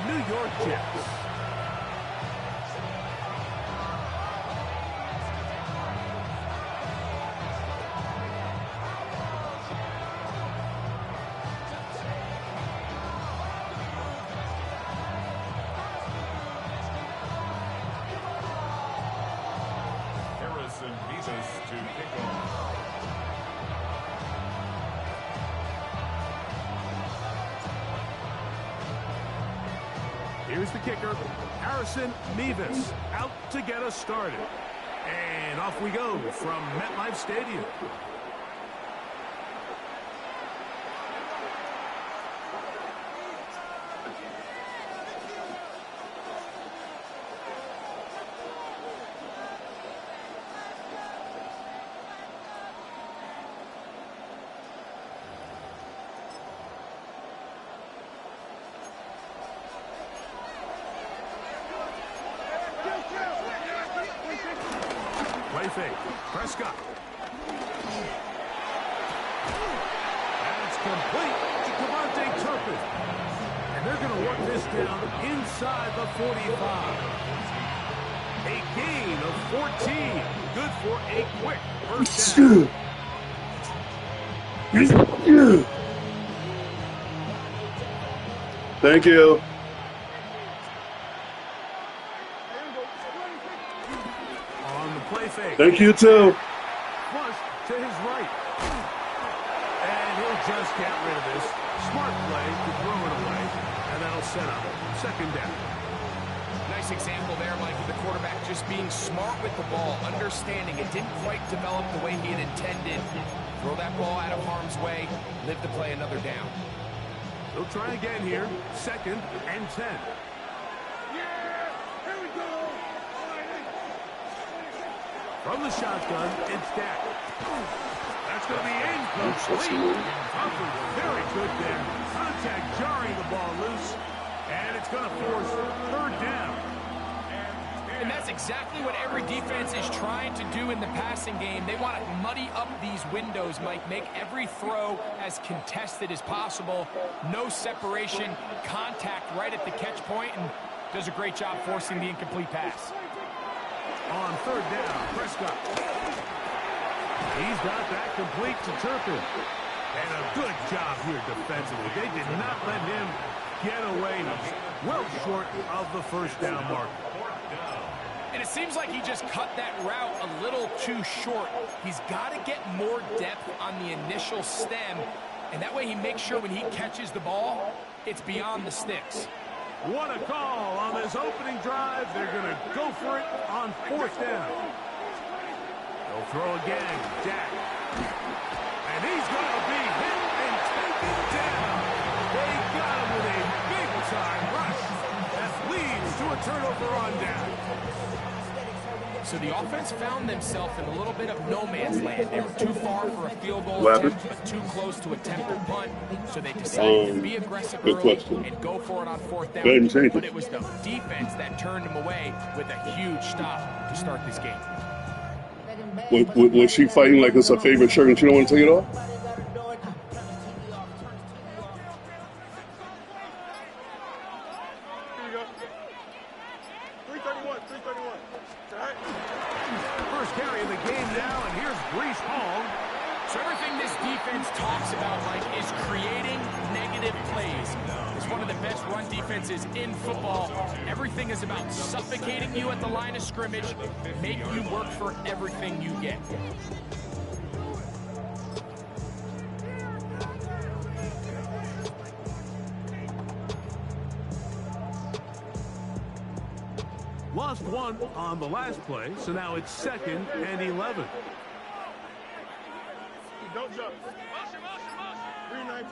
New York Jets. To kick off. Here's the kicker, Harrison Mevis, out to get us started. And off we go from MetLife Stadium. Play fake. Prescott. That's complete to Devontae Turpin. And they're going to work this down inside the 45. A gain of 14. Good for a quick first down. Thank you. Thank you, too. Flush to his right. And he'll just get rid of this. Smart play to throw it away. And that'll set up second down. Nice example there, Mike, of the quarterback just being smart with the ball, understanding it didn't quite develop the way he had intended. Throw that ball out of harm's way, live to play another down. He'll try again here. Second and 10. From the shotgun, it's Dak. That's going to be incomplete. Covered very good there. Contact jarring the ball loose. And it's going to force third down. And that's exactly what every defense is trying to do in the passing game. They want to muddy up these windows, Mike. Make every throw as contested as possible. No separation, contact right at the catch point, and does a great job forcing the incomplete pass. On third down, Prescott. He's got that complete to Turpin. And a good job here defensively. They did not let him get away. Well short of the first down mark. And it seems like he just cut that route a little too short. He's got to get more depth on the initial stem. And that way he makes sure when he catches the ball, it's beyond the sticks. What a call on this opening drive. They're going to go for it on fourth down. They'll throw again. Dak. And he's going to be hit and taken down. They got him with a big-time rush that leads to a turnover on down. So the offense found themselves in a little bit of no man's land. They were too far for a field goal attempt, but too close to attempt a punt. So they decided to be aggressive early and go for it on fourth down. But it was the defense that turned them away with a huge stop to start this game. Was she fighting like it's her favorite shirt and she don't want to take it off? First carry of the game now, and here's Breece Hall. So everything this defense talks about, Mike, is creating negative plays. It's one of the best run defenses in football. Everything is about suffocating you at the line of scrimmage, make you work for everything you get. Lost one on the last play, so now it's second and 11. Don't jump. 3-9,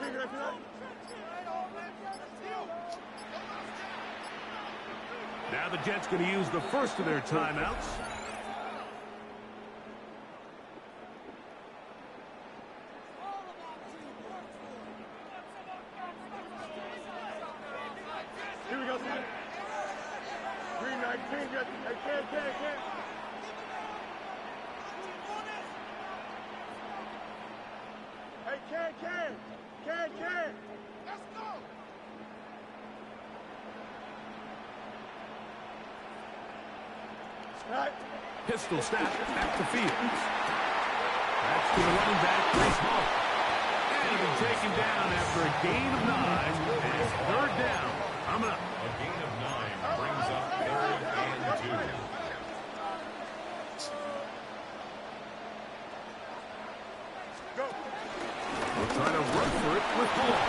Now the Jets going to use the first of their timeouts. Here we go, Sam. 3-19. Hey, can't. Hey, can't. Let's go. Pistol snap back to Fields. That's to the running back, Chris Hall. And he'll be taken down after a gain of 9. And it's third down. Coming up. A gain of 9 brings up 3rd and 2. We'll try to run for it with Hall.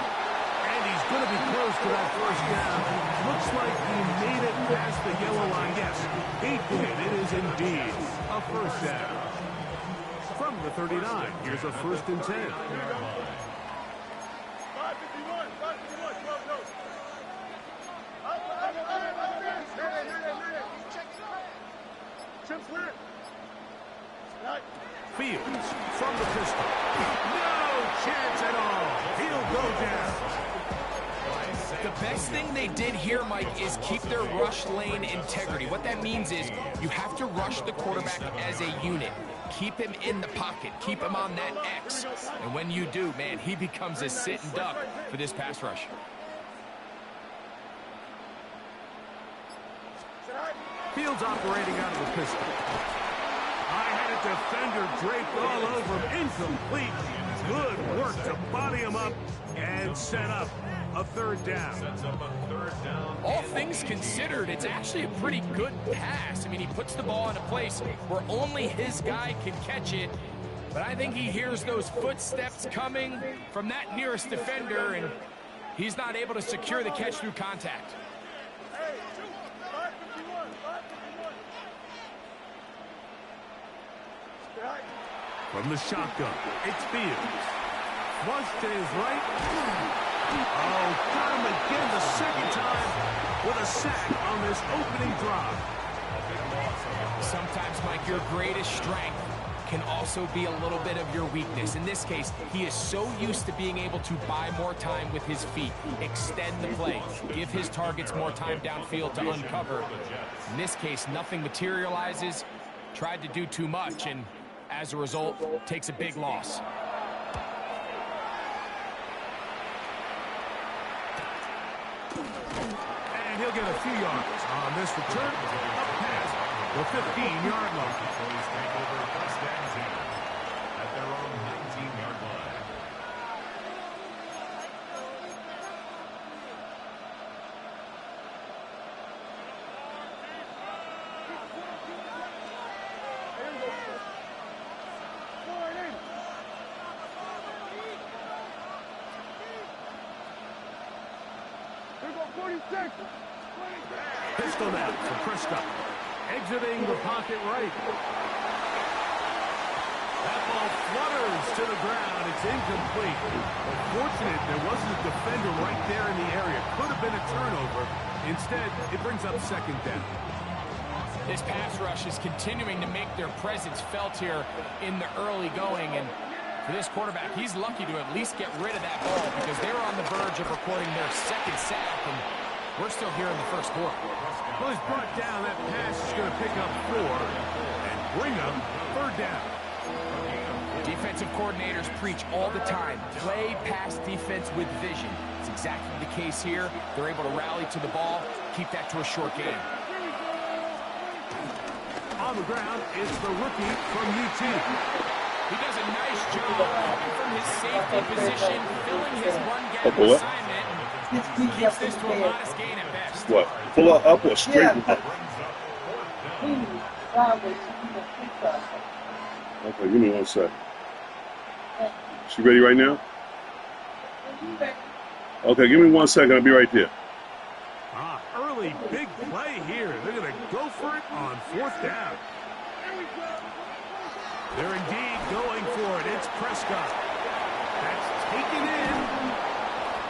And he's going to be close to that first down. Looks like he made it past the yellow line. Yes, he did. It is indeed a first down. From the 39, here's a 1st and 10. 551, 551, go. Chip's clear. Fields from the pistol. No chance at all. He'll go down. The best thing they did here, Mike, is keep their rush lane integrity. What that means is you have to rush the quarterback as a unit. Keep him in the pocket. Keep him on that X. And when you do, man, he becomes a sitting duck for this pass rush. Fields operating out of the pistol. I had a defender draped all over him. Incomplete. Good work to body him up and set up a 3rd down. All things considered, it's actually a pretty good pass. I mean, he puts the ball in a place where only his guy can catch it. But I think he hears those footsteps coming from that nearest defender, and he's not able to secure the catch through contact. From the shotgun, it's Fields. Flush to his right. Oh, got him again the second time with a sack on this opening drive. Sometimes, Mike, your greatest strength can also be a little bit of your weakness. In this case, he is so used to being able to buy more time with his feet, extend the play, give his targets more time downfield to uncover. In this case, nothing materializes, tried to do too much, and as a result, takes a big loss. And he'll get a few yards on this return. Up past the 15-yard line. Cowboys take over 1st and 10 at their own 19-yard line. Pistol now for Prescott. Exiting the pocket right. That ball flutters to the ground. It's incomplete. Unfortunate there wasn't a defender right there in the area. Could have been a turnover. Instead, it brings up 2nd down. This pass rush is continuing to make their presence felt here in the early going, and for this quarterback, he's lucky to at least get rid of that ball because they're on the verge of recording their 2nd sack, and we're still here in the 1st quarter. Well, he's brought down. That pass is going to pick up 4 and bring up 3rd down. Defensive coordinators preach all the time, play pass defense with vision. It's exactly the case here. They're able to rally to the ball, keep that to a short game. On the ground is the rookie from UT. He does a nice job from his safety position, filling his run-gap assignment, and keeps this to a modest gain at best. What? Pull her up or straighten her? Okay, give me 1 sec. She ready right now? Okay, give me 1 second. I'll be right there. Early big play here. They're going to go for it on 4th down. They're indeed going for it. It's Prescott. That's taken in.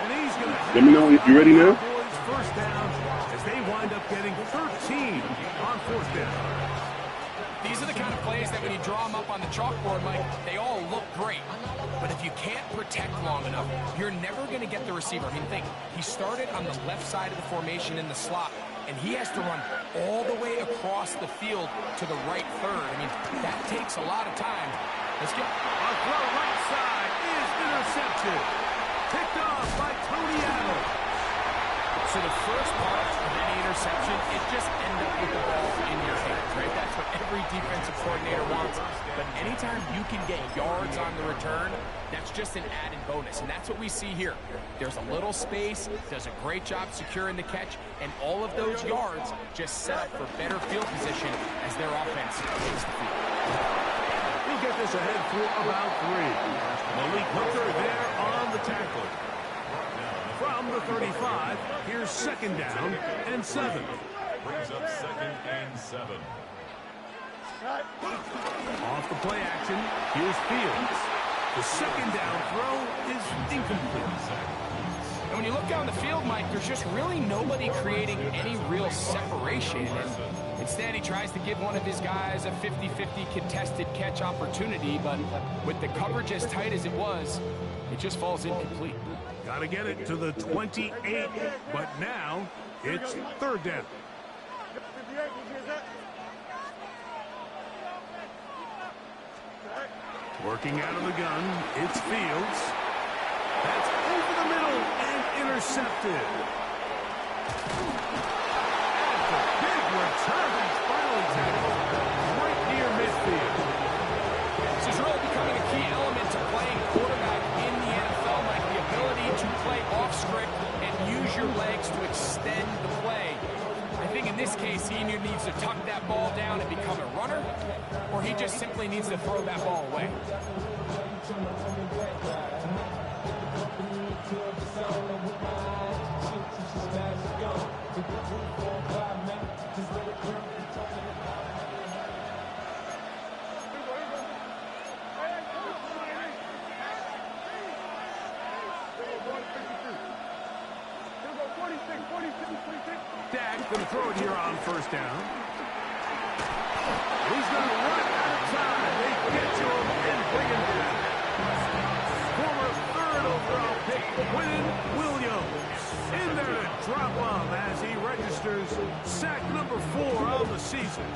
And he's going to... Let me know. You ready now? Cowboys 1st down as they wind up getting 13 on 4th down. These are the kind of plays that when you draw them up on the chalkboard, Mike, they all look great. But if you can't protect long enough, you're never going to get the receiver. I mean, think, he started on the left side of the formation in the slot, and he has to run all the way across the field to the right third. I mean, that takes a lot of time. Let's get... A throw right side is intercepted. Picked off by Tony Adams. So the first part of any interception is just end up with the ball in your hands, right? That's what every defensive coordinator wants. But anytime you can get yards on the return, that's just an added bonus. And that's what we see here. There's a little space, does a great job securing the catch, and all of those yards just set up for better field position as their offense takes the field. He'll get this ahead for about 3. Malik Hooker there on the tackle. From the 35, here's 2nd down and 7. Brings up 2nd and 7. Off the play action, here's Fields. The 2nd down throw is incomplete. And when you look down the field, Mike, there's just really nobody creating any real separation. And instead, he tries to give one of his guys a 50-50 contested catch opportunity, but with the coverage as tight as it was, it just falls incomplete. Got to get it to the 28, but now it's 3rd down. Working out of the gun, it's Fields. That's over the middle and intercepted. That's a big return. Finally tackled right near midfield. This is really becoming a key element to playing quarterback in the NFL, like the ability to play off script and use your legs to extend the play. I think in this case, he either needs to tuck that ball down and become a runner, or he just simply needs to throw that ball away. Dak going to throw it here on 1st down. He's going to run outside. They get to him and bring him down. Former 3rd overall pick, Quinn Williams, in there to drop him as he registers sack number 4 of the season.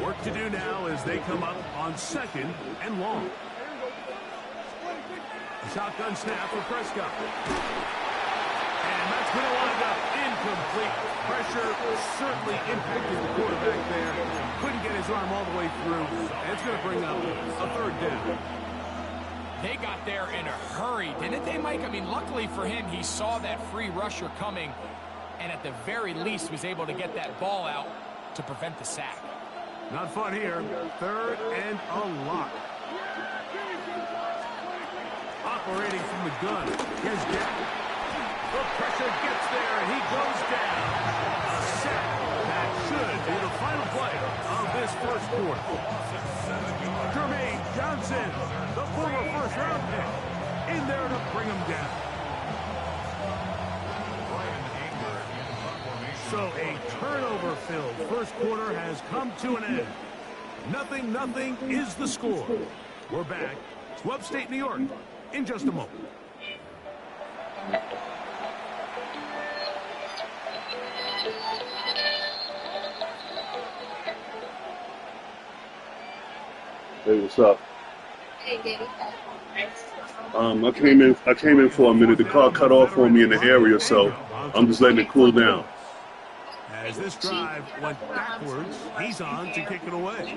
Work to do now as they come up on 2nd and long. Shotgun snap for Prescott. And that's going to wind up incomplete. Pressure certainly impacted the quarterback there. Couldn't get his arm all the way through. And it's going to bring up a 3rd down. They got there in a hurry, didn't they, Mike? I mean, luckily for him, he saw that free rusher coming, and at the very least was able to get that ball out to prevent the sack. Not fun here. 3rd and a lot. Operating from the gun. Here's Jack. The pressure gets there, and he goes down. A sack. That should be the final play of this 1st quarter. Jermaine Johnson, the former 1st-round pick, in there to bring him down. So a turnover-filled 1st quarter has come to an end. 0-0 is the score. We're back to upstate New York in just a moment. Hey, what's up? Hey, Daddy. I came in for a minute. The car cut off on me in the area, so I'm just letting it cool down. As this drive went backwards, he's on to kick it away.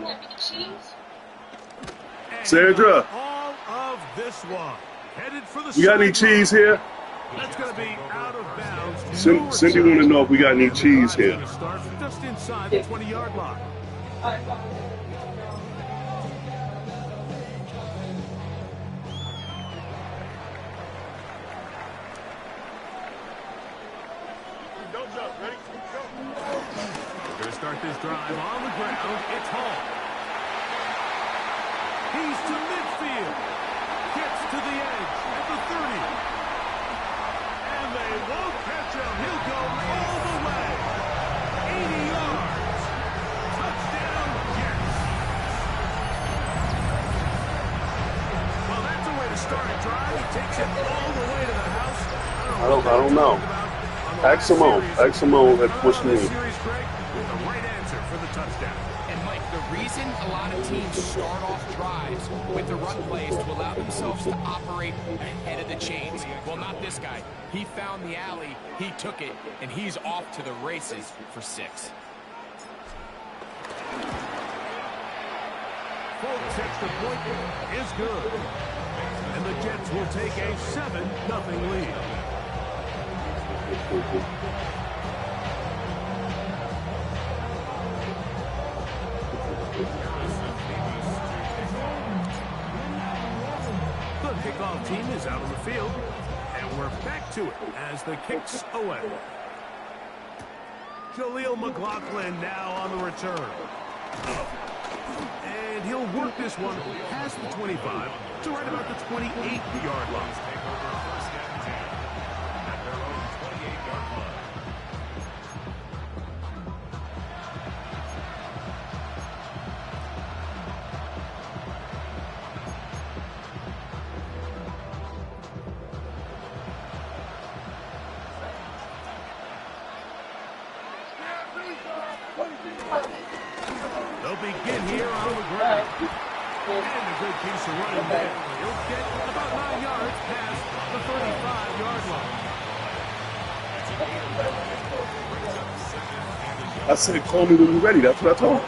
Sandra, all of this one headed for the you got any cheese here? That's going to be out of bounds. Cindy want to know if we got any cheese here. Start just inside the 20-yard line. We're going to start this drive on the ground. It's Hall. He's to midfield. Gets to the edge at the 30. And they won't catch him. He'll go all the way. 80 yards. Touchdown, Jets. Well, that's a way to start a drive. He takes it all the way to the house. I don't know. Ask Simone. Ask Simone at Bush News. The right answer for the touchdown. And Mike, the reason a lot of teams start off drives with the run plays to allow themselves to operate ahead of the chains. Well, not this guy. He found the alley, he took it, and he's off to the races for 6. Folks, extra point is good. And the Jets will take a 7-0 lead. The kickoff team is out on the field, and we're back to it as the kick's away. Jaleel McLaughlin now on the return. And he'll work this one past the 25 to right about the 28-yard line. They'll begin here on the ground. And a good piece of running there. He'll get about 9 yards past the 35-yard line. I said, call me when you're ready. That's what I told him.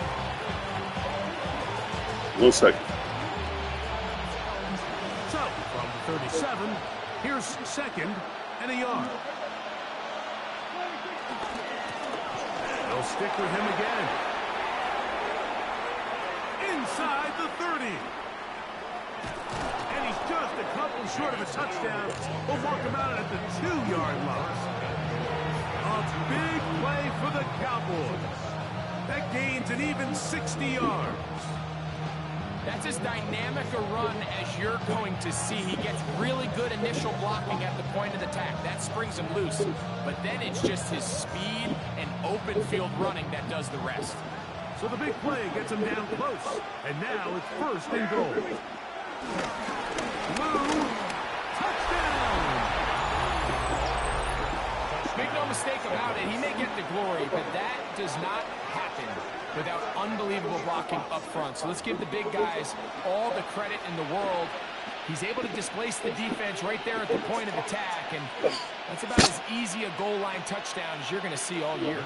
1 second. So, from the 37, here's 2nd and a yard. They'll stick with him again. Inside the 30. And he's just a couple short of a touchdown. We'll mark him out at the 2-yard line. A big play for the Cowboys. That gains an even 60 yards. That's as dynamic a run as you're going to see. He gets really good initial blocking at the point of attack. That springs him loose. But then it's just his speed and open field running that does the rest. So the big play gets him down close. And now it's 1st and goal. Blue, touchdown! Make no mistake about it, he may get the glory, but that does not happen without unbelievable blocking up front. So let's give the big guys all the credit in the world. He's able to displace the defense right there at the point of attack, and that's about as easy a goal line touchdown as you're going to see all year.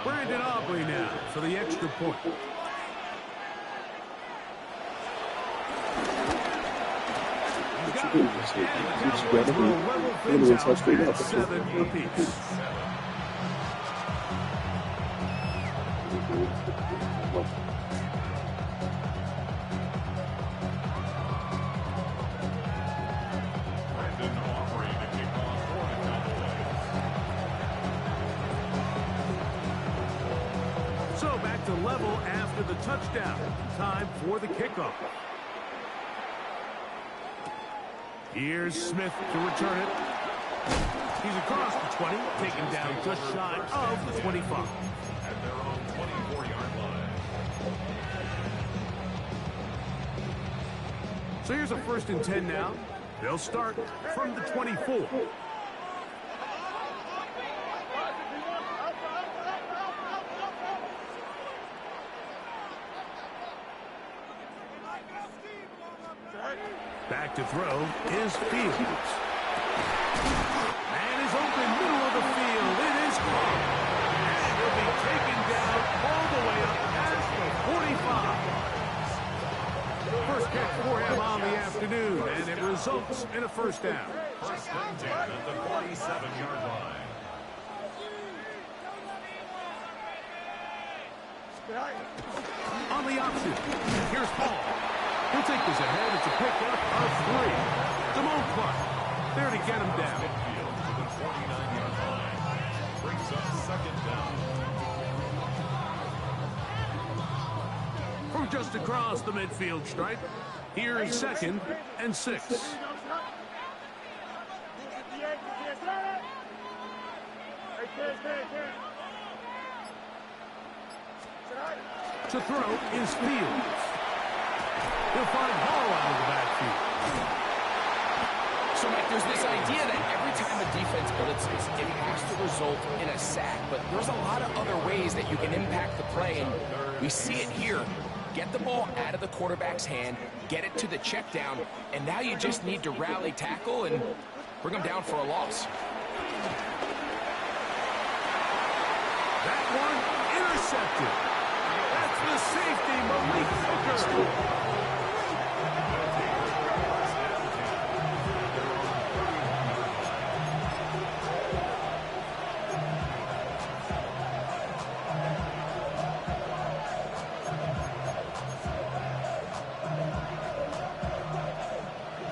Brandon Aubrey now for the extra point. So back to level after the touchdown. Time for the kickoff. Here's Smith to return it. He's across the 20, taken down just shy of the 25. At their own 24-yard line. So here's a 1st and 10 now. They'll start from the 24. Back to throw is Fields. And is open, middle of the field. It is caught. And he'll be taken down all the way up past the 45. First catch for him on the afternoon, and it results in a 1st down. 1st and 10 at the 47-yard line. On the option, here's Paul. He'll take this ahead. It's a pickup of 3. Damone Clark there to get him down. Midfield to the 49-yard line. Brings up 2nd down. From just across the midfield stripe, here's 2nd and 6. To throw is Fields. He'll find Hall out of the backfield. So, Mike, there's this idea that every time a defense blitzes, it has to result in a sack. But there's a lot of other ways that you can impact the play, and we see it here. get the ball out of the quarterback's hand, get it to the check down, and now you just need to rally tackle and bring them down for a loss. That one intercepted. That's the safety, Malik Hooker.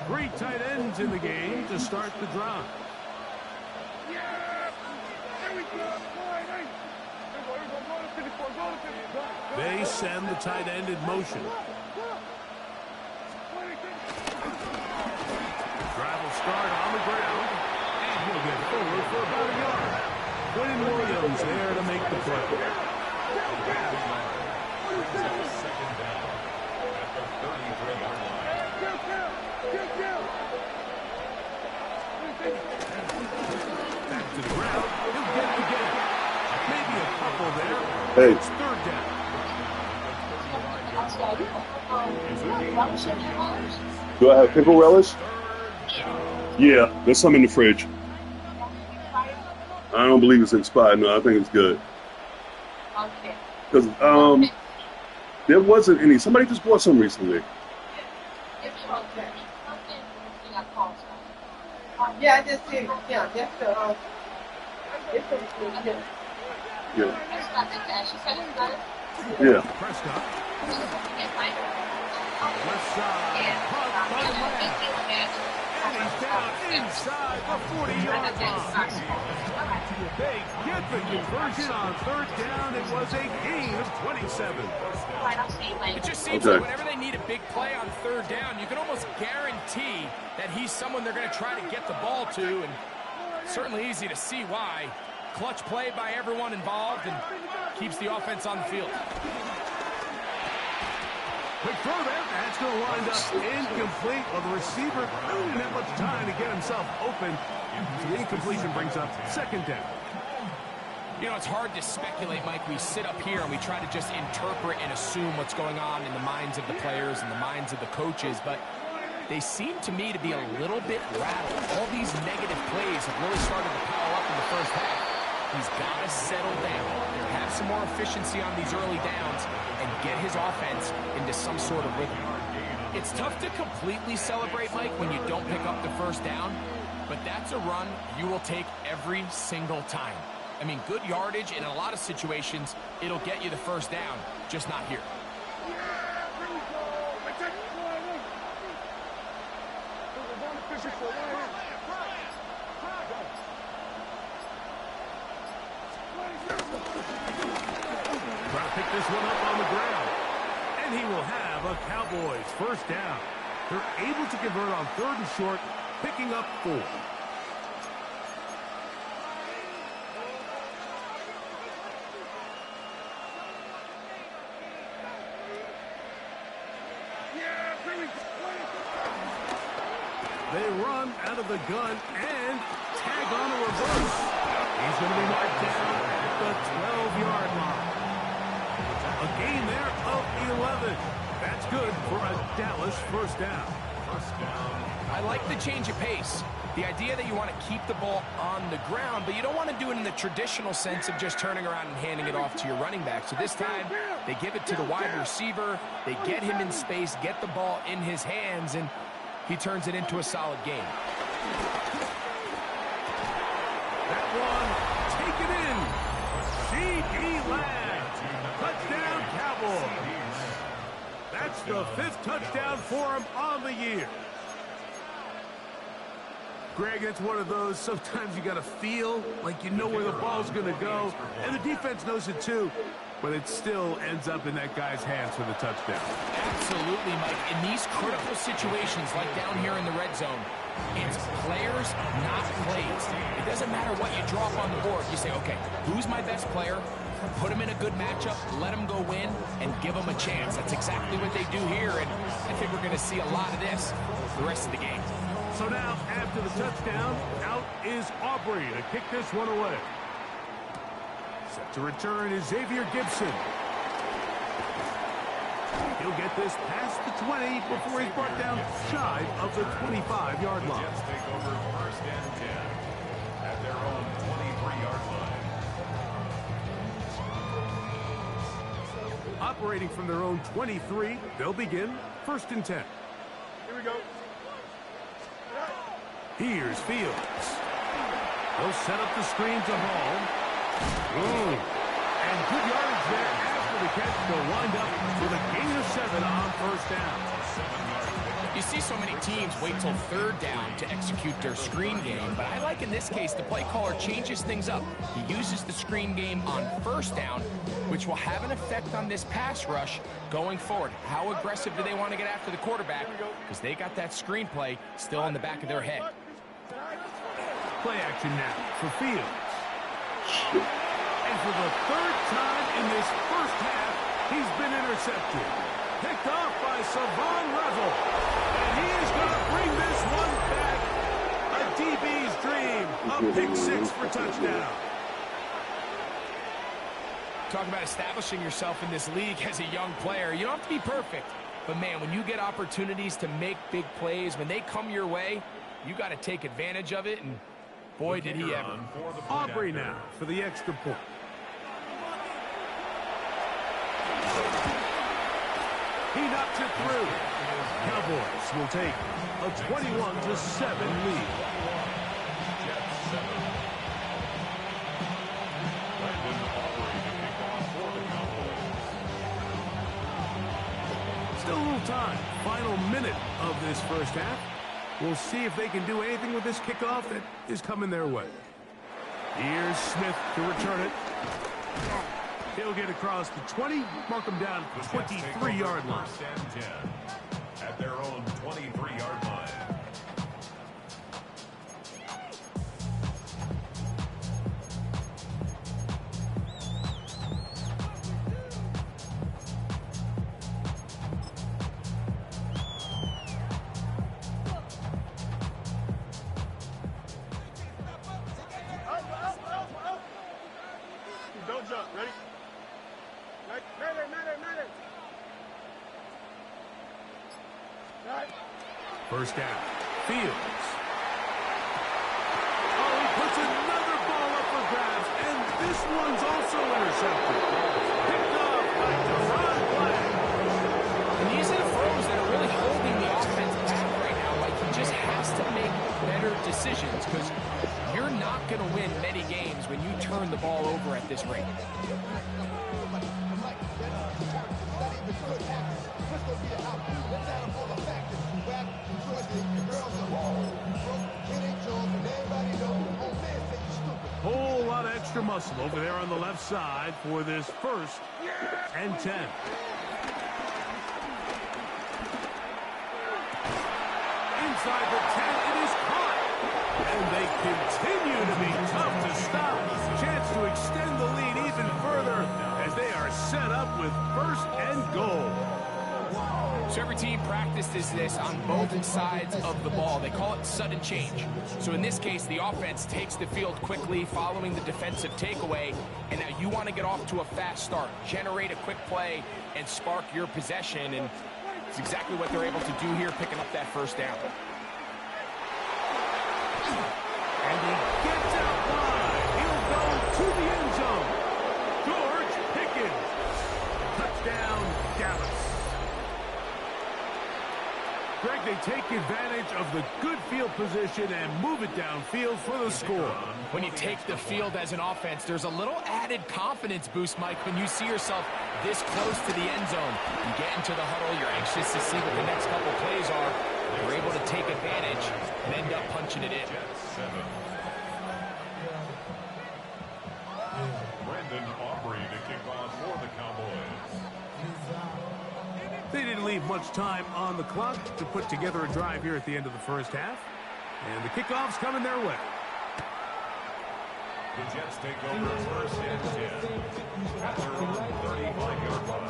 Three tight ends in the game to start the drive. They send the tight end in motion. Drive will start on the ground, and he'll get forward for about a yard. Quinn Williams there to make the play. Second down at the 33-yard line. Back to the ground. He'll get it again. Maybe a couple there. Hey. It's third down. Do I have pickle relish? Yeah, there's some in the fridge. I don't believe it's expired. No, I think it's good. Okay. Because there wasn't any. Somebody just bought some recently. Yeah, I just did. Yeah, that's the. Yeah. Yeah. Prescott. Left side. Caught by Lamb. And he's down inside the 40-yard line. They get the conversion on third down. It was a gain of 27. It just seems like whenever they need a big play on third down, you can almost guarantee that he's someone they're going to try to get the ball to, and certainly easy to see why. Clutch play by everyone involved and keeps the offense on the field. Quick throw there. That's going to wind up incomplete. Well, the receiver really didn't have much time to get himself open. So the incompletion brings up second down. You know, it's hard to speculate, Mike. We sit up here and we try to just interpret and assume what's going on in the minds of the players and the minds of the coaches, but they seem to me to be a little bit rattled. All these negative plays have really started to pile up in the first half. He's got to settle down, have some more efficiency on these early downs, and get his offense into some sort of rhythm. It's tough to completely celebrate, Mike, when you don't pick up the first down, but that's a run you will take every single time. I mean, good yardage, and in a lot of situations, it'll get you the first down, just not here. Trying to pick this one up on the ground. And he will have a Cowboys first down. They're able to convert on third and short, picking up 4. They run out of the gun and tag on a reverse. He's going to be marked down at the 12-yard line. A gain there of 11. That's good for a Dallas first down. I like the change of pace. The idea that you want to keep the ball on the ground, but you don't want to do it in the traditional sense of just turning around and handing it off to your running back. So this time, they give it to the wide receiver. They get him in space, get the ball in his hands, and he turns it into a solid game. That one, take it in. C.D. Lamb. Touchdown, Cowboys. That's the 5th touchdown for him on the year. Greg, it's one of those, sometimes you got to feel like you know where the ball's going to go, and the defense knows it too, but it still ends up in that guy's hands for the touchdown. Absolutely, Mike. In these critical situations, like down here in the red zone, it's players, not plays. It doesn't matter what you draw up on the board. You say, okay, who's my best player? Put him in a good matchup, let him go win, and give him a chance. That's exactly what they do here, and I think we're going to see a lot of this the rest of the game. So now, after the touchdown, out is Aubrey to kick this one away. Set to return is Xavier Gibson. He'll get this past the 20 before he's brought down shy of the 25-yard line. Jets take over first and 10 at their own 23-yard line. Operating from their own 23, they'll begin first and 10. Here we go. Here's Fields. They'll set up the screen to Hall. Ooh. And good yardage there after the catch. They'll wind up with a gain of 7 on first down. You see so many teams wait till third down to execute their screen game, but I like in this case the play caller changes things up. He uses the screen game on first down, which will have an effect on this pass rush going forward. How aggressive do they want to get after the quarterback? Because they got that screen play still in the back of their head. Play action now for Fields. And for the third time in this first half, he's been intercepted. Picked off by Savon Revel. And he is going to bring this one back. A DB's dream. A pick 6 for touchdown. Talk about establishing yourself in this league as a young player. You don't have to be perfect. But, man, when you get opportunities to make big plays, when they come your way, you got to take advantage of it. And, boy, did he ever. Aubrey now for the extra point. He knocks it through. Cowboys will take a 21-7 lead. Still a little time. Final minute of this first half. We'll see if they can do anything with this kickoff that is coming their way. Here's Smith to return it. He'll get across the 20, mark him down at the 23-yard line. First and 10 at their own 23-yard line. Don't jump. Ready? First down. Fields. Oh, he puts another ball up for grabs, and this one's also intercepted. Picked off by Deron Black. And these are the throws that are really holding the offense back right now. Like, he just has to make better decisions because you're not going to win many games when you turn the ball over at this rate. Whole lot of extra muscle over there on the left side for this first and 10. Inside the 10, it is caught. And they continue to be tough to stop. Chance to extend the lead even further as they are set up with first and goal. So every team practices this on both sides of the ball. They call it sudden change. So in this case, the offense takes the field quickly following the defensive takeaway, and now you want to get off to a fast start, generate a quick play, and spark your possession, and it's exactly what they're able to do here, picking up that first down. And he gets out wide. He'll go to the end zone. George Pickens. Touchdown, Dallas. Greg, they take advantage of the good field position and move it downfield for the score. When you take the field as an offense, there's a little added confidence boost, Mike, when you see yourself this close to the end zone. You get into the huddle, you're anxious to see what the next couple plays are. You're able to take advantage and end up punching it in. Brendan Aubrey to kick off for the Cowboys. They didn't leave much time on the clock to put together a drive here at the end of the first half. And the kickoff's coming their way. The Jets take over first and 10 at their own 35-yard line.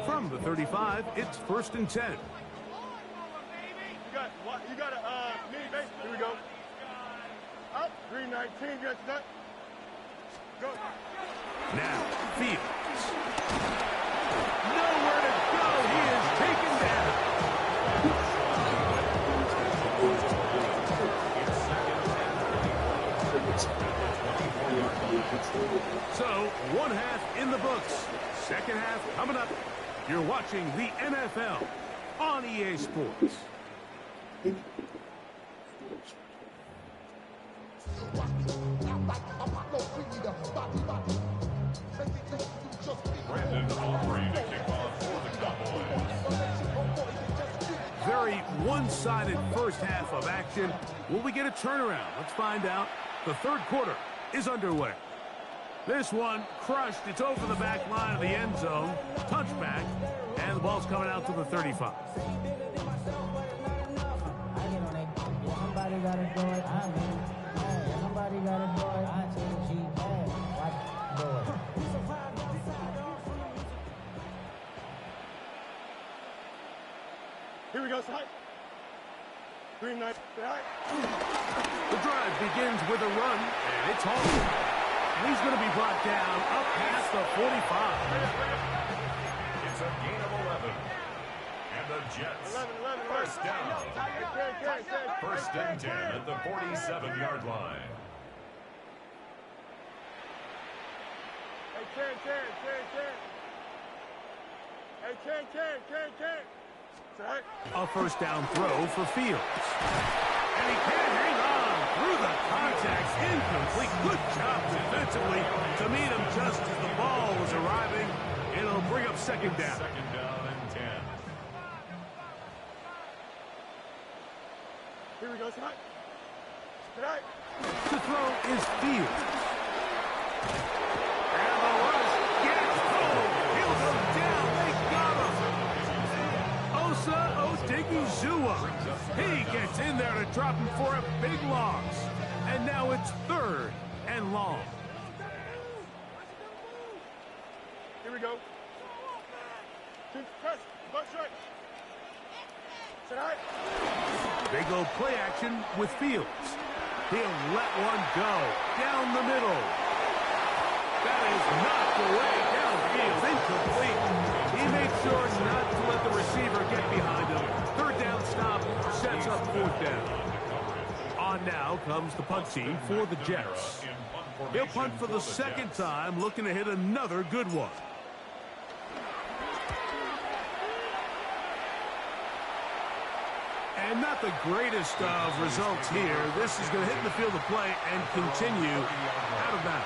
From the 35, it's first and 10. You got a mini base. Here we go. Up. 319. Get set. Go. Now, Fields. Nowhere to go. He is taken down. So, one half in the books. Second half coming up. You're watching the NFL on EA Sports. Brandon Aubrey to kick off for the Cowboys. Very one-sided first half of action. Will we get a turnaround? Let's find out. The third quarter is underway. This one crushed. It's over the back line of the end zone. Touchback. And the ball's coming out to the 35. Somebody gotta do it. Somebody gotta do it. I tell you, watch do it. Here we go, side. 319. The drive begins with a run, and it's halted. He's going to be brought down up past the 45. It's a gain of 11. And the Jets, 11. first down. Hey, First and 10 at the 47-yard line. Hey, 10. Side. A first down throw for Fields. And he can't hang on through the contacts. Incomplete. Good job defensively to meet him just as the ball was arriving. It'll bring up second down. Second down and 10. Here we go, side. Side. The throw is Fields. And the rush gets home. He'll go down. They got him. Osa Odigizua. He gets in there to drop him for a big loss. And now it's third and long. Here we go. Press. Butt straight. Side. They go play action with Fields. He'll let one go down the middle. That is knocked away downfield, incomplete. He made sure not to let the receiver get behind him. Third down stop sets up fourth down. On now comes the punt team for the Jets. He'll punt for the second time, looking to hit another good one. And not the greatest of results here. This is going to hit in the field of play and continue out of bounds.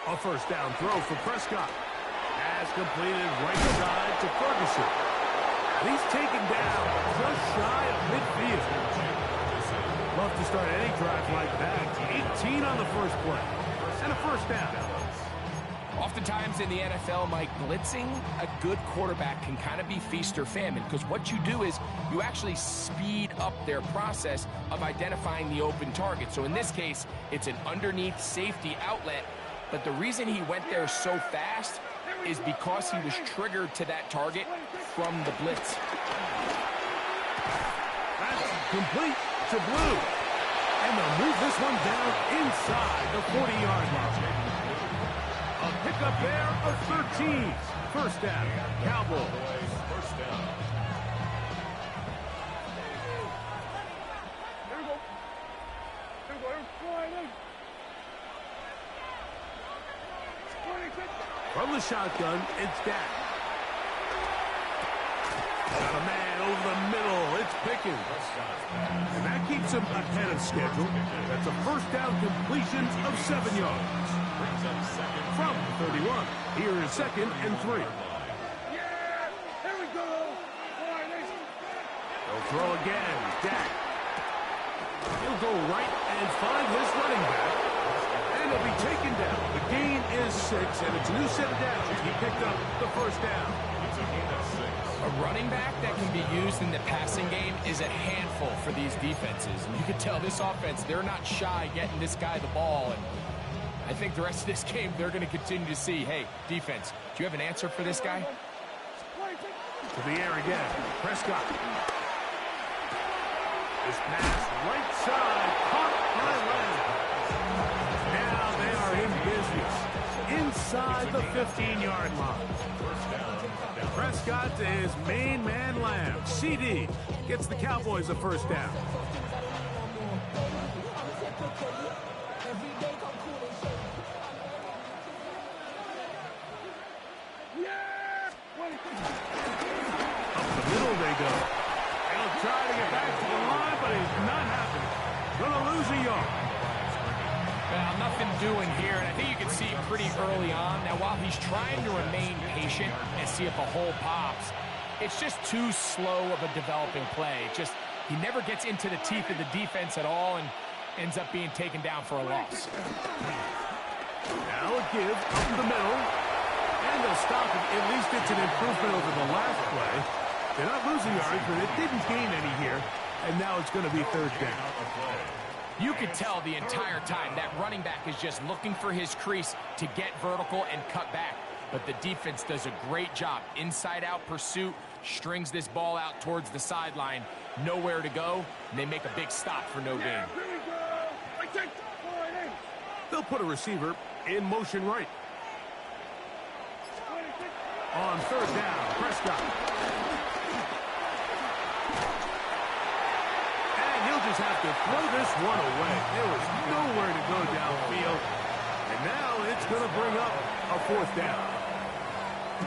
A first down throw for Prescott. Has completed right side to Ferguson. And he's taken down just shy of midfield. Love to start any drive like that. 18 on the first play. And a first down. Oftentimes in the NFL, Mike, blitzing a good quarterback can kind of be feast or famine, because what you do is you actually speed up their process of identifying the open target. So in this case, it's an underneath safety outlet, but the reason he went there so fast is because he was triggered to that target from the blitz. That's complete to Blue. And they'll move this one down inside the 40-yard line. A pickup there of 13. First down, Cowboys. First down. Here we go. From the shotgun, it's Dak. Got a man over the middle. It's Pickens. And that keeps him ahead of schedule. That's a first down completion of 7 yards. From the 31. Here is second and 3. Here we go. They'll throw again. Dak. He'll go right and find his running back. And he'll be taken down. The gain is 6, and it's a new set of downs. He picked up the first down. It's a gain of 6. A A running back that can be used in the passing game is a handful for these defenses. And you can tell this offense, they're not shy getting this guy the ball. And I think the rest of this game, they're going to continue to see, hey, defense, do you have an answer for this guy? To the air again. Prescott. This pass right side, caught by Lamb. Now they are in business inside the 15-yard line. Prescott to his main man, Lamb. CD gets the Cowboys a first down. Up the middle they go. He'll try to get back to the line, but he's not happening. Gonna lose a yard. Well, nothing doing here, and I think you can see pretty early on. Now, while he's trying to remain patient and see if a hole pops, it's just too slow of a developing play. He never gets into the teeth of the defense at all and ends up being taken down for a loss. Now a give up the middle, and they'll stop it. At least it's an improvement over the last play. They're not losing yards, but it didn't gain any here, and now it's going to be third down. You could tell the entire time that running back is just looking for his crease to get vertical and cut back. But the defense does a great job. Inside-out pursuit, strings this ball out towards the sideline. Nowhere to go, and they make a big stop for no gain. They'll put a receiver in motion right. On third down, Prescott. He'll just have to throw this one away. There was nowhere to go downfield. And now it's going to bring up a fourth down.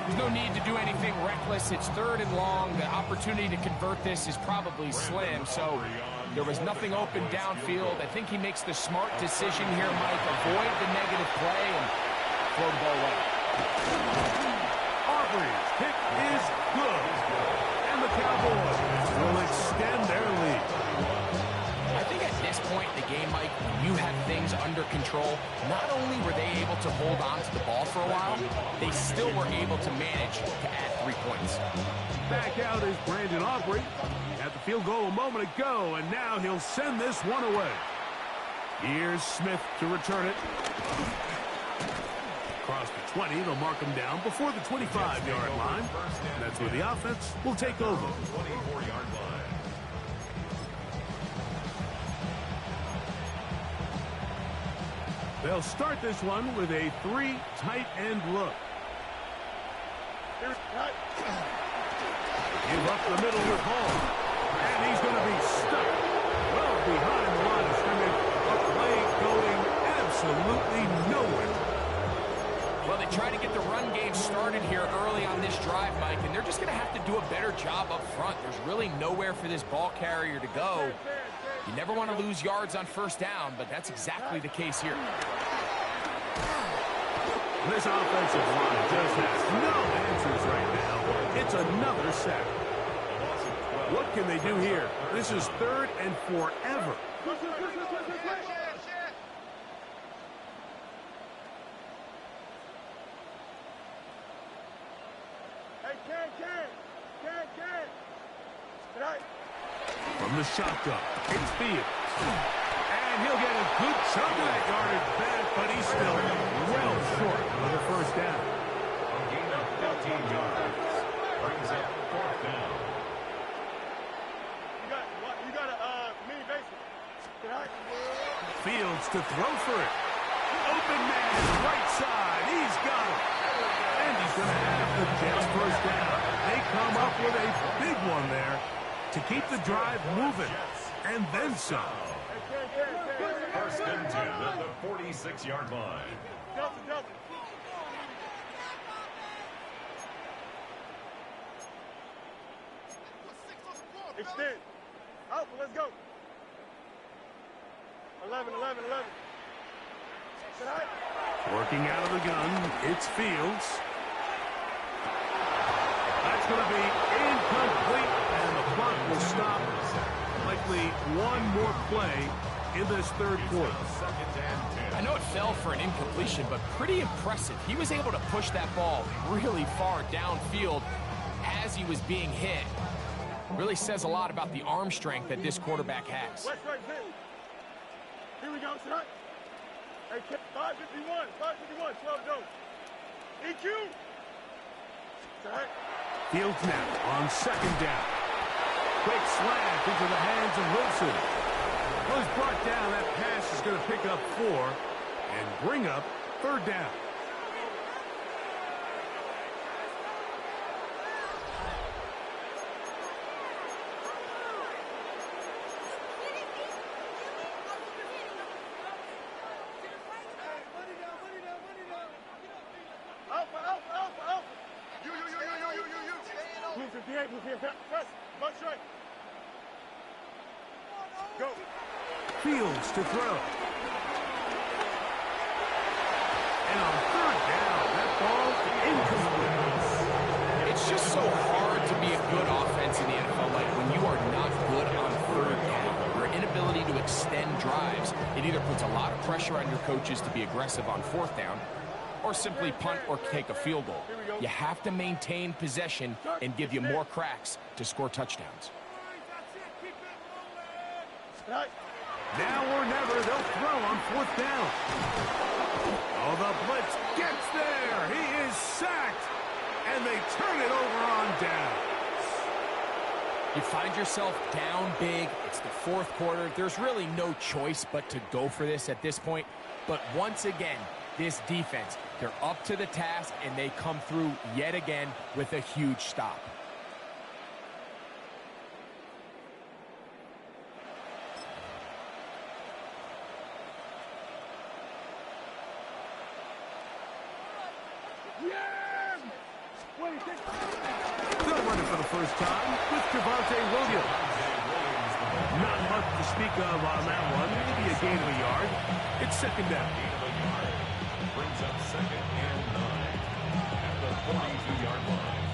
There's no need to do anything reckless. It's third and long. The opportunity to convert this is probably slim. So there was nothing open downfield. I think he makes the smart decision here, Mike. Avoid the negative play and throw the ball away. Aubrey's kick is good. And the Cowboys will extend their lead. I think at this point in the game, Mike, when you have things under control, not only were they able to hold on to the ball for a while, they still were able to manage to add 3 points. Back out is Brandon Aubrey. He had the field goal a moment ago, and now he'll send this one away. Here's Smith to return it. Across the 20, they'll mark him down before the 25-yard line. And that's where the offense will take over. 24-yard line. They'll start this one with a 3 tight end look. Give up the middle with Hall. And he's going to be stuck well behind the line of scrimmage. A play going absolutely nowhere. Well, they try to get the run game started here early on this drive, Mike, and they're just going to have to do a better job up front. There's really nowhere for this ball carrier to go. You never want to lose yards on first down, but that's exactly the case here. This offensive line just has no answers right now. It's another sack. What can they do here? This is third and forever. From the shotgun, it's Fields. And he'll get a good chunk of that yardage back, but he's still well short of the first down. A gain of 15 yards. Brings up fourth down. You got a mini basement. Fields to throw for it. Open man, right side. He's got it. And he's going to have the Jets first down. They come up with a big one there to keep the drive moving, and then some. First and 10 at the 46-yard line. Double. Extend. Out, let's go. 11. Working out of the gun, it's Fields. That's going to be incomplete, and the clock will stop. Likely one more play in this third quarter. I know it fell for an incompletion, but pretty impressive. He was able to push that ball really far downfield. Has as he was being hit. Really says a lot about the arm strength that this quarterback has. West right, hit. Here we go, son. Hey, 551, 551, slow down. EQ. Set. Fields now on second down. Quick slant into the hands of Wilson. Was brought down. That pass is going to pick up 4 and bring up third down. Go. Fields to throw. And on third down, that ball incomplete. It's just so hard to be a good offense in the NFL, like when you are not good on third down. Your inability to extend drives, it either puts a lot of pressure on your coaches to be aggressive on fourth down, or simply punt or take a field goal. You have to maintain possession and give you more cracks to score touchdowns. Now or never, they'll throw on fourth down. Oh, the blitz gets there. He is sacked. And they turn it over on down. You find yourself down big. It's the fourth quarter. There's really no choice but to go for this at this point. But once again, this defense, they're up to the task, and they come through yet again with a huge stop. Still running for the first time with Javonte Williams. Not much to speak of on that one. Maybe a gain of a yard. It's second down. Brings up second and 9 at the 42-yard line.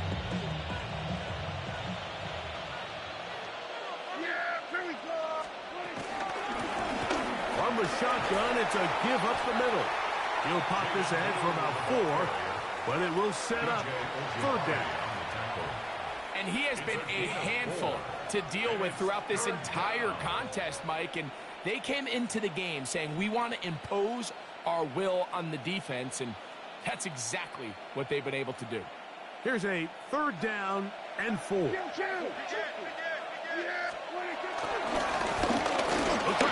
From the shotgun, it's a give up the middle. He'll pop this ahead for about 4, but it will set up third down. And he has been a handful to deal with throughout this entire contest, Mike. And they came into the game saying, we want to impose our will on the defense, and that's exactly what they've been able to do. Here's a third down and 4. We'll try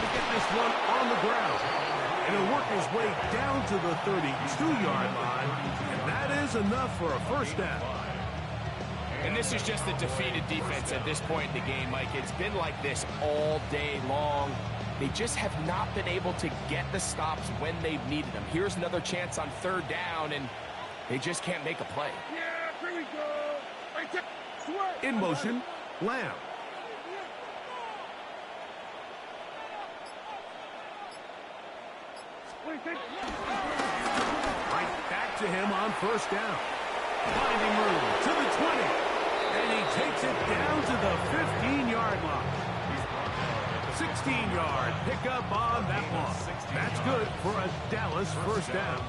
to get this one on the ground. And he'll work his way down to the 32-yard line. And that is enough for a first down. And this is just a defeated defense at this point in the game, Mike. It's been like this all day long. They just have not been able to get the stops when they've needed them. Here's another chance on third down, and they just can't make a play. Yeah, here we go. In motion, Lamb. Right back to him on first down. Finding room to the 20. And he takes it down to the 15-yard line. 16-yard pickup on that one. That's good for a Dallas first down.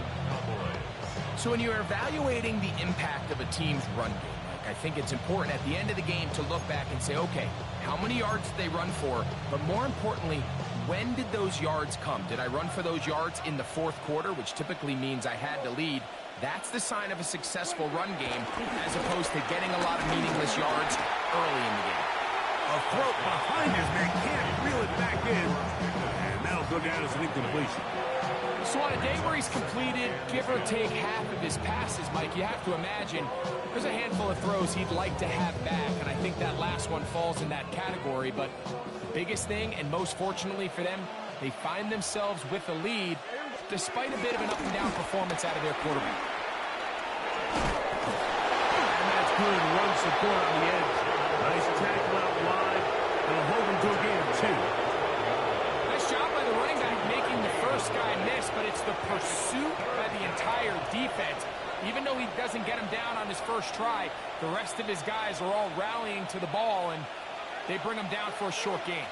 So when you're evaluating the impact of a team's run game, Mike, I think it's important at the end of the game to look back and say, okay, how many yards did they run for? But more importantly, when did those yards come? Did I run for those yards in the fourth quarter, which typically means I had to lead? That's the sign of a successful run game, as opposed to getting a lot of meaningless yards early in the game. A throat behind his man, can't reel it back in. And that'll go down as an incompletion. So on a day where he's completed, give or take half of his passes, Mike, you have to imagine there's a handful of throws he'd like to have back, and I think that last one falls in that category. But the biggest thing, and most fortunately for them, they find themselves with a lead despite a bit of an up-and-down performance out of their quarterback. And that's good run support on the edge. Nice tackle out wide. They'll hold him to a gain of 2. Nice job by the running back making the first guy miss, but it's the pursuit by the entire defense. Even though he doesn't get him down on his first try, the rest of his guys are all rallying to the ball, and they bring him down for a short gain.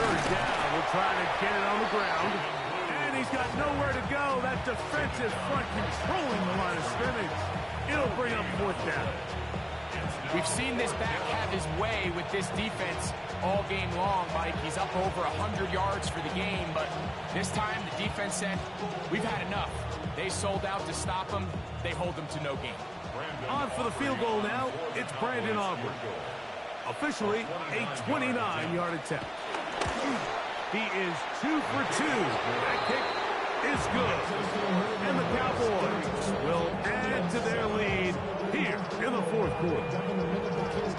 third down. We'll try to get it on the ground. And he's got nowhere to go. That defensive front controlling the line of scrimmage. It'll bring up fourth down. We've seen this back have his way with this defense all game long, Mike. He's up over 100 yards for the game, but this time the defense said, we've had enough. They sold out to stop him. They hold him to no gain. On for the field goal now. It's Brandon Aubrey. Officially a 29-yard attempt. He is 2 for 2. That kick is good. And the Cowboys will add to their lead here in the fourth quarter.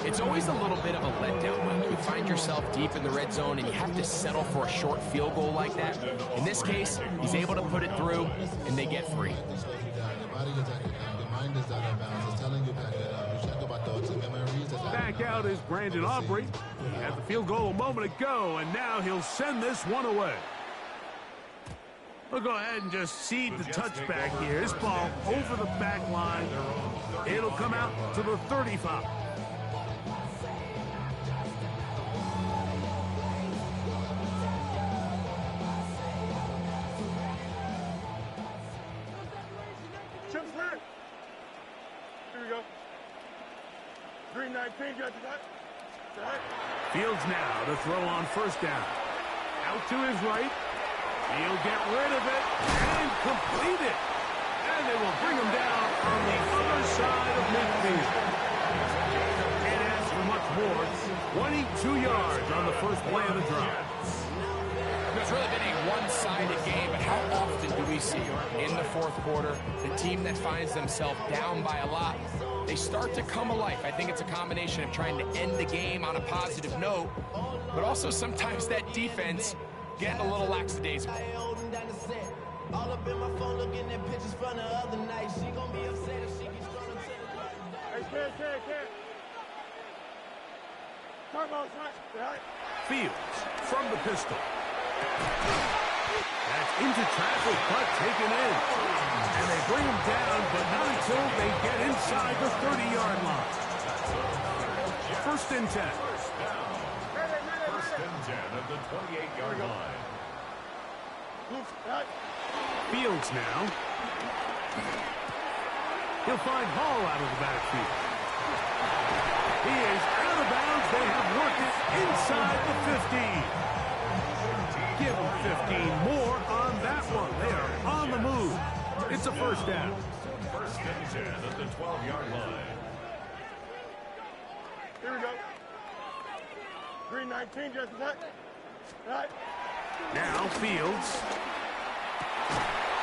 It's always a little bit of a letdown when you find yourself deep in the red zone and you have to settle for a short field goal like that. In this case, he's able to put it through, and they get free. Back out is Brandon Aubrey. He had the field goal a moment ago, and now he'll send this one away. We'll go ahead and just cede the touchback here. This ball over the back line. It'll come out to the 35. Chip clear. Here we go. Green 19, got that. Fields now to throw on first down. Out to his right. He'll get rid of it and complete it. And they will bring him down on the other side of midfield. And as for much more, 22 yards on the first play of the drive. It's really been a one-sided game, but how often do we see in the fourth quarter the team that finds themselves down by a lot, they start to come alive? I think it's a combination of trying to end the game on a positive note, but also sometimes that defense getting a little lackadaisical. Hey, kid. Fields from the pistol. That's into traffic, but taken in. And they bring him down, but not until they get inside the 30-yard line. First and 10. First and 10 at the 28-yard line. Fields now. He'll find Hall out of the backfield. He is out of bounds. They have worked it inside the 15. Give them 15 more on that one. They are on the move. It's a first down. First and 10 at the 12-yard line. Here we go. Green 19, just that. Right. Now Fields.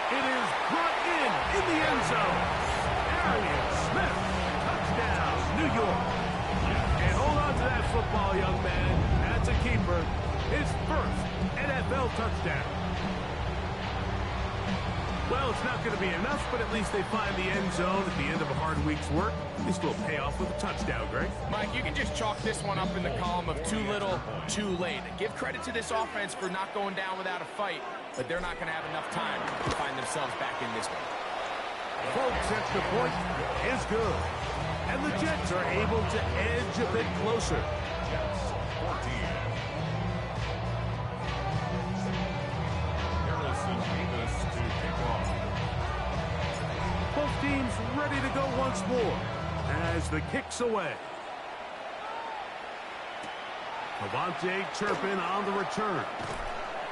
It is brought in the end zone. Arian Smith. Touchdown, New York. And hold on to that football, young man. That's a keeper. His first NFL touchdown. Well, it's not going to be enough, but at least they find the end zone at the end of a hard week's work. This will pay off with a touchdown, Greg. Mike, you can just chalk this one up in the column of too little, too late. Give credit to this offense for not going down without a fight, but they're not going to have enough time to find themselves back in this one. Folks, extra point is good. And the Jets are able to edge a bit closer. Jets 14. Harrison Davis to kick off. Both teams ready to go once more as the kick's away. Avante Turpin on the return.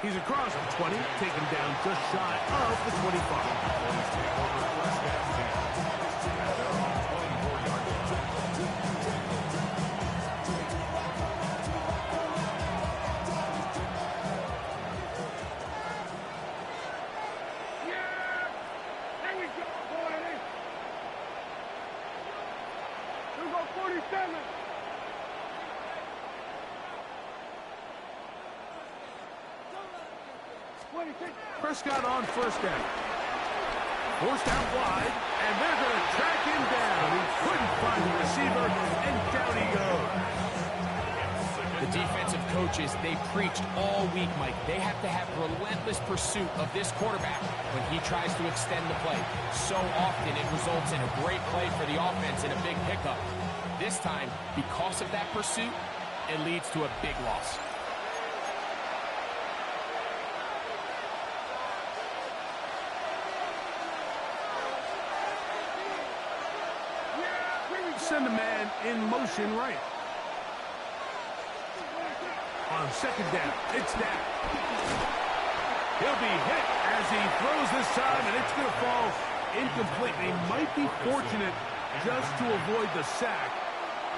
He's across the 20, taken down just shy of the 25. Prescott on first down. Forced out wide, and they're going to track him down. He couldn't find the receiver, and down he goes. The defensive coaches, they preached all week, Mike. They have to have relentless pursuit of this quarterback when he tries to extend the play. So often it results in a great play for the offense and a big pickup. This time, because of that pursuit, it leads to a big loss. send a man in motion right. On second down, it's Dak. He'll be hit as he throws this time, and it's going to fall incomplete. They might be fortunate just to avoid the sack,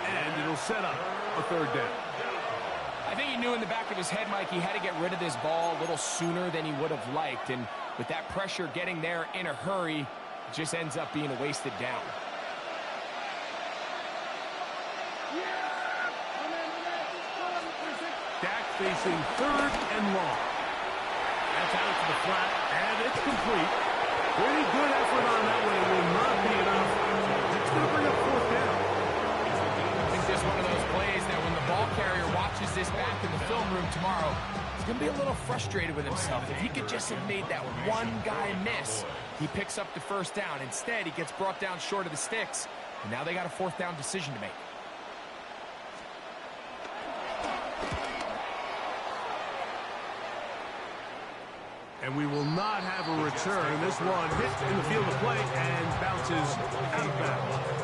and it'll set up a third down. I think he knew in the back of his head, Mike, he had to get rid of this ball a little sooner than he would have liked. And with that pressure getting there in a hurry, it just ends up being a wasted down. Dak facing third and long. That's out to the flat, and it's complete. Pretty good effort on that one. It will not be enough. It's going to bring up fourth down. I think this is one of those plays that when the ball carrier watches this back in the film room tomorrow, he's going to be a little frustrated with himself. If he could just have made that one guy miss, he picks up the first down. Instead, he gets brought down short of the sticks, and now they got a fourth down decision to make. And we will not have a return. This one hit in the field of play and bounces out of bounds.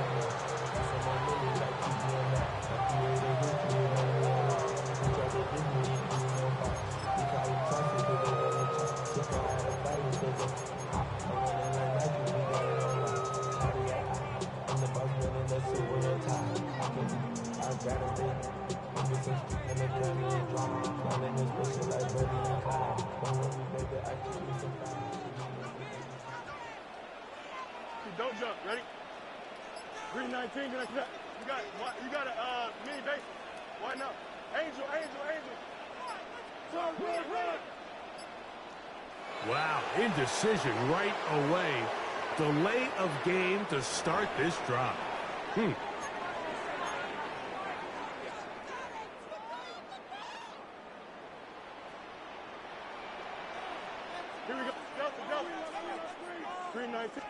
Don't jump. Ready? 319. Gonna cut. You got a mini base. Why not? Angel. Run. Wow, indecision right away. Delay of game to start this drive. Here we go. Go. 319.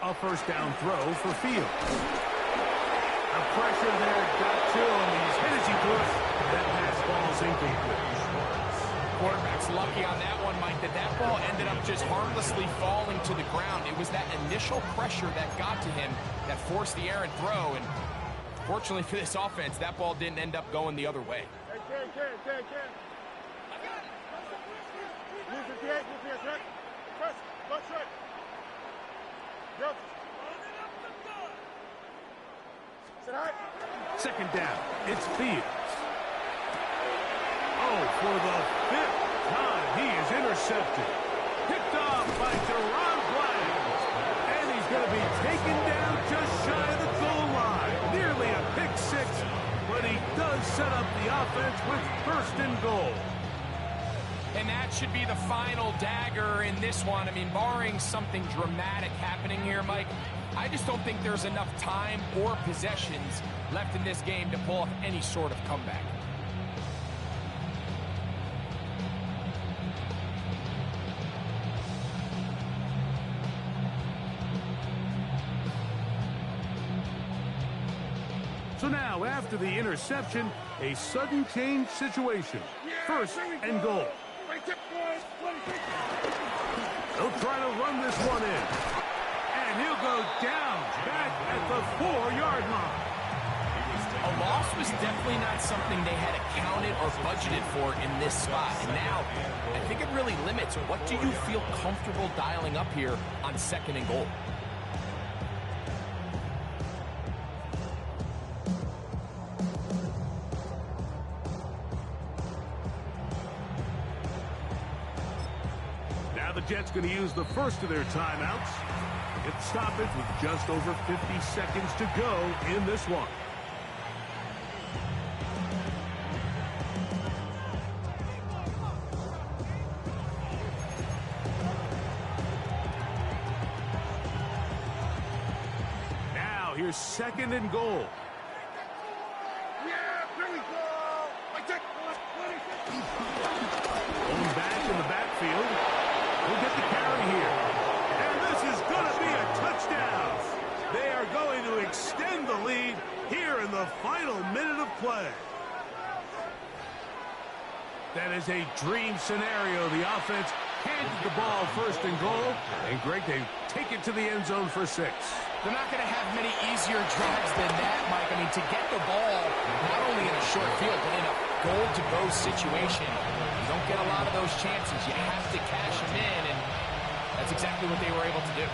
A first down throw for Fields. The pressure there got to him. He's hit as he threw it. That pass ball's incomplete. Quarterback's lucky on that one, Mike, that ball ended up just harmlessly falling to the ground. It was that initial pressure that got to him that forced the errant throw, and fortunately for this offense, that ball didn't end up going the other way. Hey, Ken. Move the press. Left side. Go. Sit high. Second down, it's Fields. Oh, for the fifth time, he is intercepted. Picked off by Deron Bland. And he's going to be taken down just shy of the goal line. Nearly a pick six, but he does set up the offense with first and goal. And that should be the final dagger in this one. I mean, barring something dramatic happening here, Mike, I just don't think there's enough time or possessions left in this game to pull off any sort of comeback. So now, after the interception, a sudden change situation. First and goal. They'll try to run this one in. And he'll go down back at the 4-yard line. A loss was definitely not something they had accounted or budgeted for in this spot. And now, I think it really limits what do you feel comfortable dialing up here on second and goal. Now the Jets going to use the first of their timeouts. Get the stoppage with just over 50 seconds to go in this one. Now here's second and goal. Going back in the backfield. We'll get the carry here. And this is going to be a touchdown. They are going to extend the lead here in the final minute of play. That is a dream scenario. The offense handed the ball first and goal. And Greg, they take it to the end zone for 6. They're not going to have many easier drives than that, Mike. I mean, to get the ball, not only in a short field, but in a goal-to-go situation, you don't get a lot of those chances. You have to cash them in, and that's exactly what they were able to do.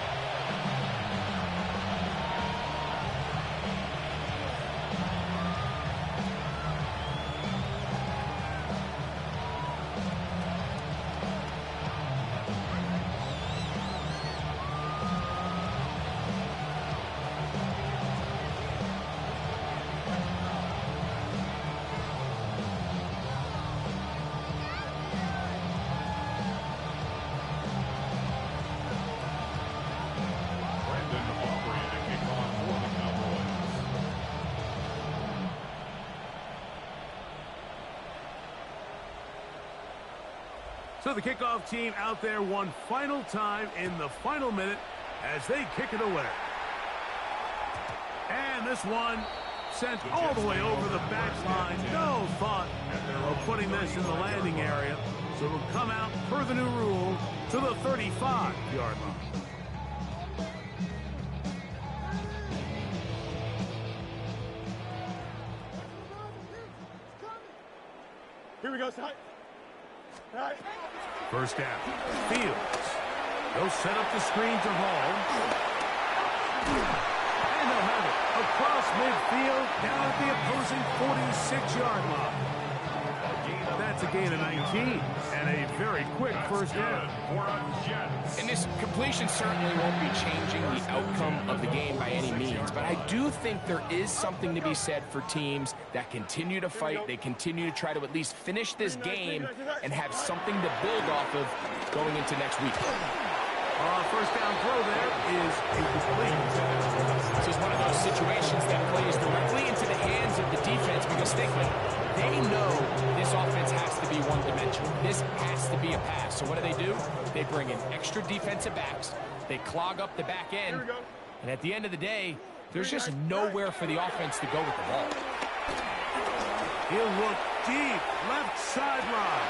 So the kickoff team out there one final time in the final minute as they kick it away. And this one sent all the way over the backline. No thought of putting this in the landing area. So it'll come out per the new rule to the 35-yard line. Here we go, side. Right. First down. Fields. They'll set up the screen to Hall. And they'll have it across midfield down at the opposing 46-yard line. That's a gain of 19 and a very quick first down. And this completion certainly won't be changing the outcome of the game by any means, but I do think there is something to be said for teams that continue to fight. They continue to try to at least finish this game and have something to build off of going into next week. First down throw there is incomplete. This is one of those situations that plays directly into the hands of the defense because think about it. They know this offense has to be one-dimensional. This has to be a pass. So what do? They bring in extra defensive backs. They clog up the back end. And at the end of the day, there's just nowhere for the offense to go with the ball. He'll look deep, left sideline.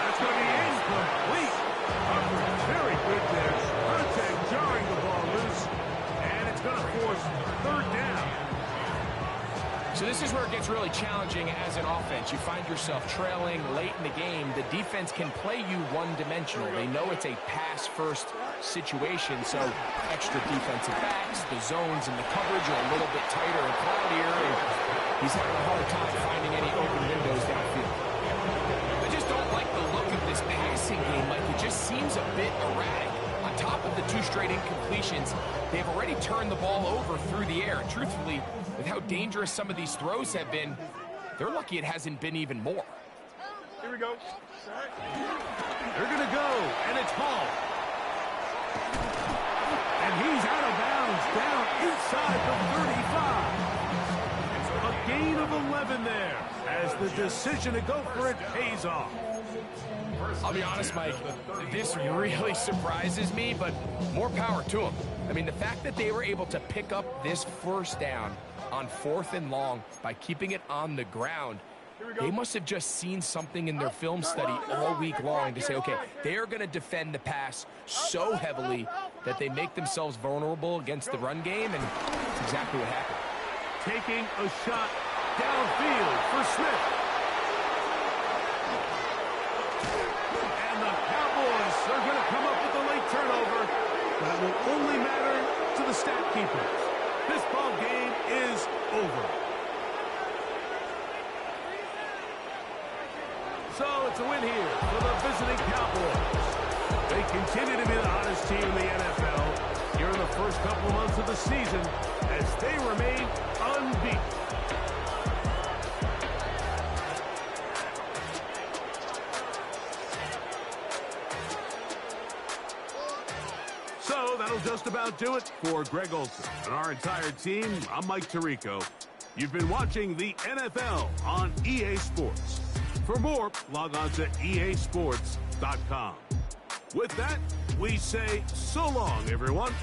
That's going to be incomplete. Coverage very good there. Contact jarring the ball loose. And it's going to force third down. So this is where it gets really challenging as an offense. You find yourself trailing late in the game. The defense can play you one-dimensional. They know it's a pass-first situation, so extra defensive backs, the zones and the coverage are a little bit tighter and cloudier, and he's having a hard time finding any open windows downfield. I just don't like the look of this passing game. Like, it just seems a bit erratic. On top of the 2 straight incompletions, they've already turned the ball over through the air. And truthfully, with how dangerous some of these throws have been, they're lucky it hasn't been even more. Here we go. They're going to go, and it's Hall. And he's out of bounds, down inside the 35. A gain of 11 there, as the decision to go for it pays off. I'll be honest, Mike, this really surprises me, but more power to them. I mean, the fact that they were able to pick up this first down on 4th and long by keeping it on the ground, they must have just seen something in their film study all week long to say, okay, they are going to defend the pass so heavily that they make themselves vulnerable against the run game, and that's exactly what happened. Taking a shot downfield for Smith. And the Cowboys are going to come up with a late turnover, but it will only matter to the stat keepers. This ball game is over. So it's a win here for the visiting Cowboys. They continue to be the hottest team in the NFL here in the first couple months of the season as they remain unbeaten. So that'll just about do it for Greg Olson and our entire team. I'm Mike Tirico. You've been watching the NFL on EA Sports. For more, log on to easports.com. With that, we say so long, everyone.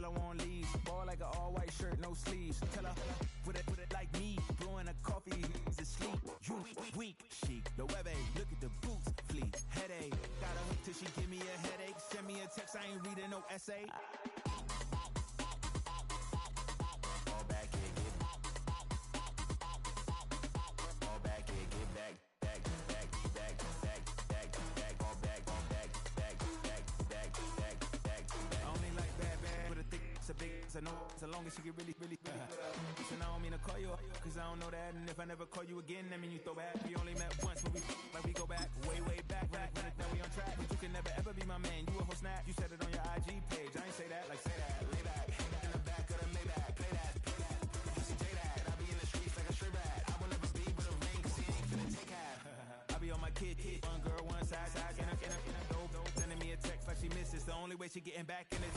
I won't leave. Ball like an all-white shirt, no sleeves. Tell her, put it like me. Blowing a coffee, to sleep. You weak, chic. The webby, look at the boots, fleet. Headache, got a hook till she give me a headache. Send me a text, I ain't reading no essay. Fall back here, get fall back here, get back. A big, so no, so long as she get really Listen, I don't mean to call you up, cause I don't know that. And if I never call you again, that mean you throw back. We only met once, but we go back, way back. Run it, now we on track. But you can never ever be my man, you a whole snap. You said it on your IG page, I ain't say that, like say that. Lay back, in the back of the Maybach, play that. You see J that, I be in the streets like a stray rat. I will never be with a ring, cause he ain't finna take half. I be on my kid, one girl, one side, in a dope, sending me a text like she misses. The only way she getting back in it.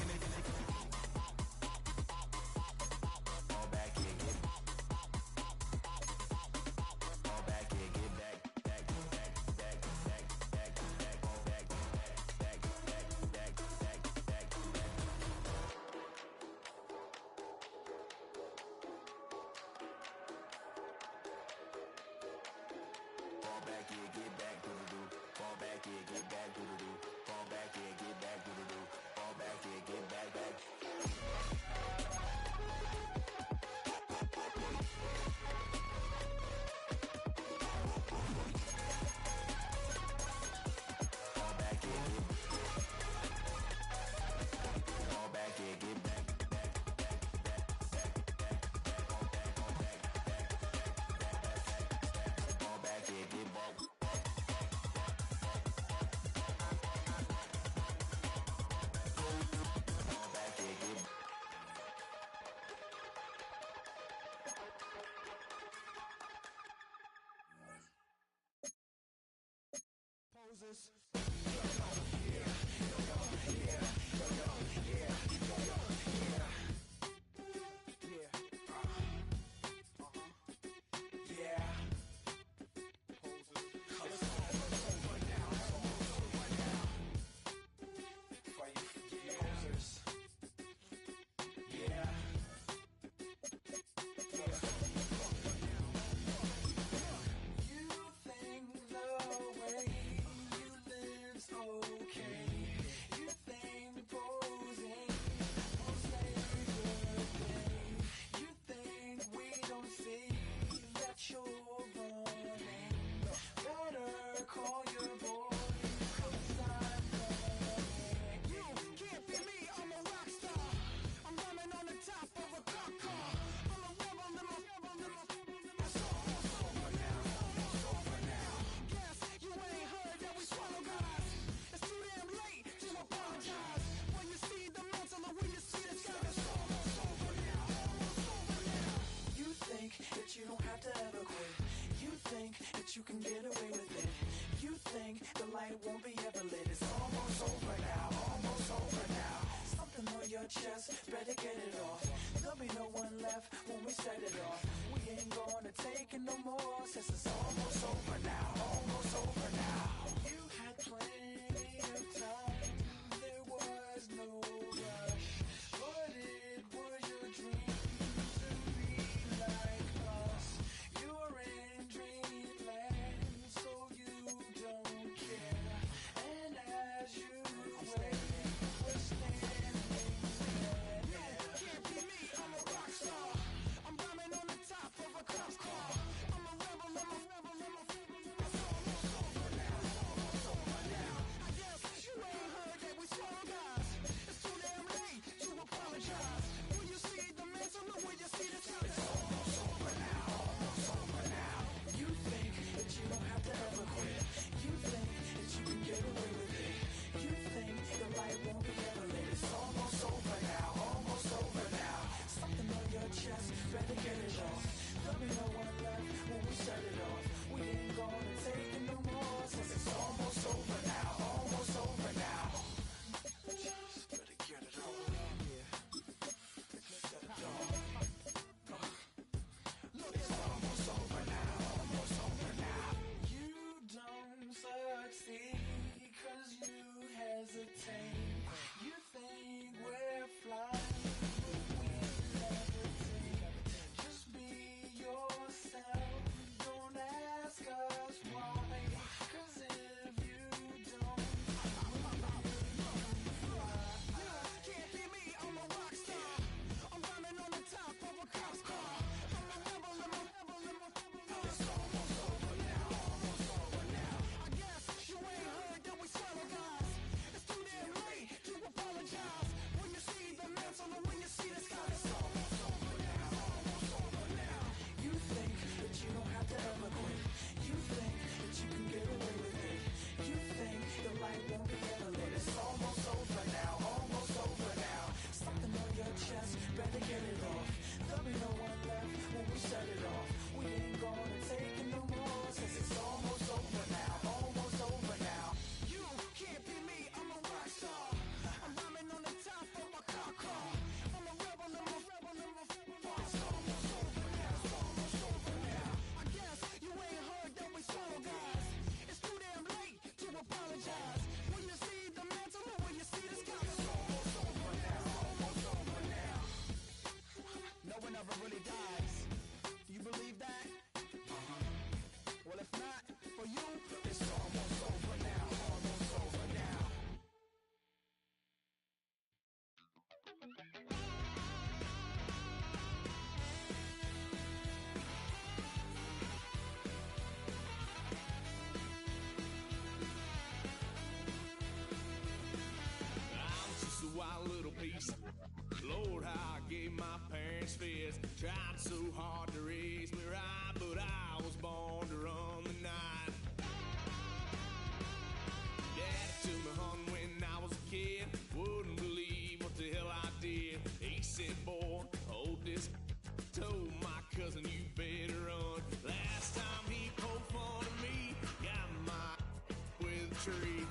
tree.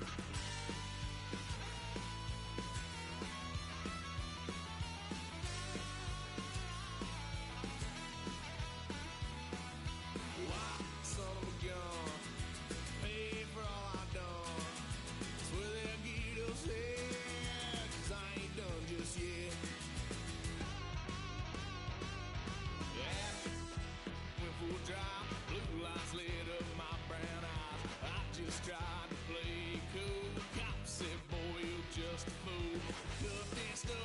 Wow, son of a gun, pay for all I've done. Swear they'll get us here, 'cause I ain't done just yet. Yeah, went full drive, blue lights lit up my brown eyes. I just tried to play cool. Cop said, boy, you're just a fool. Cut and stuff